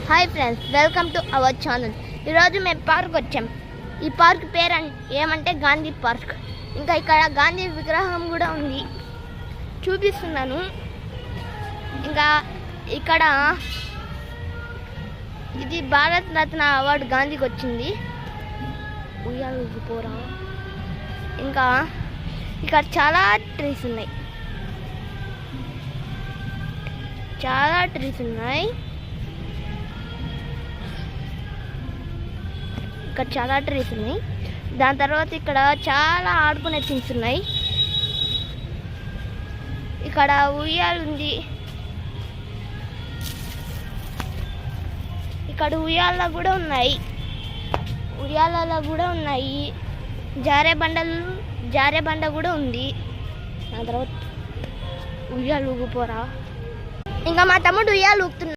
Hi friends, welcome to our channel. ఈరోజు మేము park వచ్చాం. ఈ పార్క్ పేరు ఏమంటే గాంధీ పార్క్. ఇంకా ఇక్కడ గాంధీ విగ్రహం కూడా ఉంది, చూపిస్తున్నాను. ఇంకా ఇక్కడ ఇది భారత్ రత్న అవార్డు గాంధీకి వచ్చింది. ఉయ్యాలూగిపోరా. ఇంకా ఇక్కడ చాలా ట్రీస్ ఉన్నాయి, ఇక్కడ చాలా ట్రీస్ ఉన్నాయి. దాని తర్వాత ఇక్కడ చాలా ఆడుకునే థింగ్స్ ఉన్నాయి. ఇక్కడ ఉయ్యాల ఉంది, ఇక్కడ ఉయ్యాల కూడా ఉన్నాయి, జారే బండ కూడా ఉంది. దాని తర్వాత ఉయ్యాలు ఊగిపోరా. ఇంకా మా తమ్ముడు ఉయ్యాలు ఊగుతున్నాడు.